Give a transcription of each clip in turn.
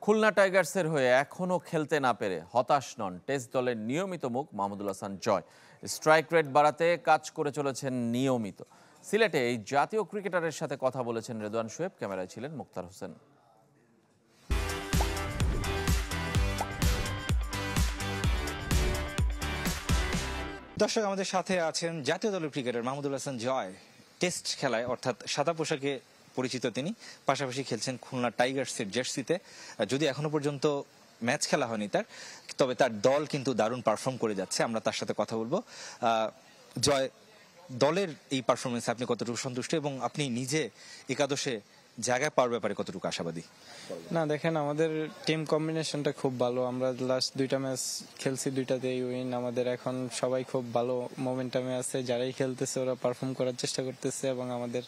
খুলনা টাইগার্সের হয়ে এখনও খেলতে না পেরে হতাশ নন টেস্ট দলের নিয়মিত মুখ মাহমুদুল হাসান জয়। স্ট্রাইক রেট বাড়াতে কাজ করে চলেছেন নিয়মিত। সিলেটে এই জাতীয় ক্রিকেটারের সাথে কথা বলেছেন রেদওয়ান শোয়েব, ক্যামেরায় ছিলেন মুক্তার হোসেন। দর্শক, আমাদের সাথে আছেন জাতীয় দলের ক্রিকেটার মাহমুদুল হাসান জয়। টেস্ট খেলায় অর্থাৎ সাদা পোশাকে পরিচিত তিনি, পাশাপাশি খেলছেন খুলনা টাইগার্সের জার্সিতে। যদি এখনো পর্যন্ত ম্যাচ খেলা হয়নি তার, তবে তার দল কিন্তু দারুণ পারফর্ম করে যাচ্ছে। আমরা তার সাথে কথা বলবো। জয়, দলের এই পারফরমেন্সে আপনি কতটুকু সন্তুষ্ট এবং আপনি নিজে একাদশে জায়গায় পাওয়ার ব্যাপারে কতটুকু আশাবাদী? না, দেখেন, আমাদের টিম কম্বিনেশনটা খুব ভালো। আমরা লাস্ট দুইটা ম্যাচ খেলছি, দুইটাতেই উইন। আমাদের এখন সবাই খুব ভালো মোমেন্টামে আছে, যারাই খেলতেছে ওরা পারফর্ম করার চেষ্টা করতেছে এবং আমাদের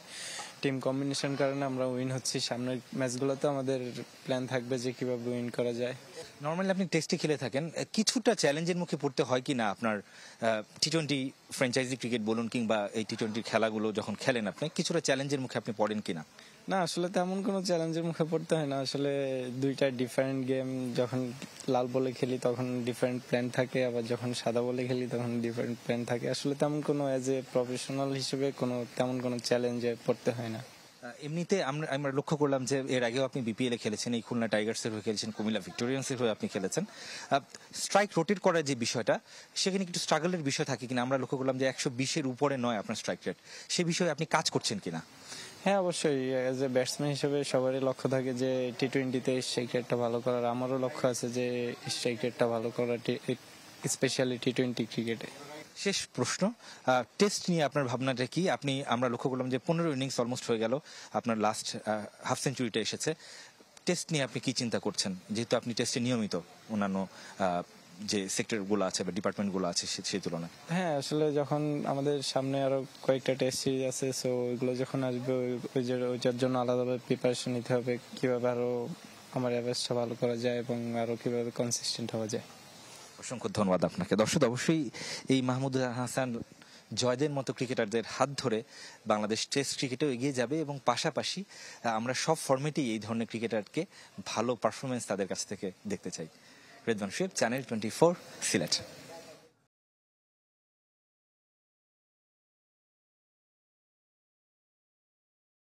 টিম কম্বিনেশন কারণে আমরা উইন হচ্ছি। সামনের ম্যাচগুলোতে আমাদের প্ল্যান থাকবে যে কিভাবে উইন করা যায়। নর্মালি আপনি টেস্টে খেলে থাকেন, কিছুটা চ্যালেঞ্জের মুখে পড়তে হয় কি না আপনার? টি-20 ফ্র্যাঞ্চাইজি ক্রিকেট বলুন কিংবা এই টি-20 খেলাগুলো যখন খেলেন আপনি, কিছুটা চ্যালেঞ্জের মুখে আপনি পড়েন কিনা? না, আসলে তেমন কোনো চ্যালেঞ্জের মুখে পড়তে হয় না। আসলে দুইটা ডিফারেন্ট গেম। যখন লাল বলে খেলি তখন ডিফারেন্ট প্ল্যান থাকে, আবার যখন সাদা বলে খেলি তখন ডিফারেন্ট প্ল্যান থাকে। আসলে তেমন কোনো অ্যাজ এ প্রফেশনাল হিসেবে তেমন কোনো চ্যালেঞ্জে পড়তে হয় না। এমনিতে আমরা লক্ষ্য করলাম যে এর আগেও আপনি বিপিএল এ খেলেছেন, এই খুলনা টাইগার্সের হয়ে খেলেছেন, কুমিল্লা ভিক্টোরিয়ান্সের হয়ে আপনি খেলেছেন। স্ট্রাইক রোটেট করার যে বিষয়টা, সেখানে একটু স্ট্রাগলের বিষয় থাকে কিনা? আমরা লক্ষ্য করলাম যে 120-এর উপরে নয় আপনার স্ট্রাইক রেট, সে বিষয়ে আপনি কাজ করছেন কিনা? হ্যাঁ, অবশ্যই। এজ এ ব্যাটসম্যান হিসেবে সবারই লক্ষ্য থাকে যে টি-20-তে স্ট্রাইক রেটটা ভালো করার। আমারও লক্ষ্য আছে যে স্ট্রাইক রেটটা ভালো করার, স্পেশালি টি-20 ক্রিকেটে। শেষ প্রশ্ন, টেস্ট নিয়ে আপনার ভাবনাটা কি? আমরা লক্ষ্য করলাম যে 15 ইনিংস অলমোস্ট হয়ে গেল, আপনার লাস্ট হাফ সেঞ্চুরিটা এসেছে। টেস্ট নিয়ে আপনি কি চিন্তা করছেন, যেহেতু আপনি টেস্টে নিয়মিত অন্যান্য যে সেক্টরগুলো আছে বা ডিপার্টমেন্টগুলো আছে সেই তুলনায়? হ্যাঁ, আসলে যখন আমাদের সামনে আরো কয়েকটা টেস্ট সিরিজ আছে, সো ওইগুলো যখন আসবে ওইটার জন্য আলাদাভাবে প্রিপারেশন নিতে হবে, কিভাবে আরো আমার অ্যাভারেজটা ভালো করা যায় এবং আরো কিভাবে কনসিস্টেন্ট হওয়া যায়। অসংখ্য ধন্যবাদ আপনাকে। দর্শক, অবশ্যই এই মাহমুদুল হাসান জয়দের মতো ক্রিকেটারদের হাত ধরে বাংলাদেশ টেস্ট ক্রিকেটেও এগিয়ে যাবে এবং পাশাপাশি আমরা সব ফরম্যাটেই এই ধরনের ক্রিকেটারকে ভালো পারফরমেন্স তাদের কাছ থেকে দেখতে চাই। রেদওয়ান শোয়েব, চ্যানেল 24, সিলেট।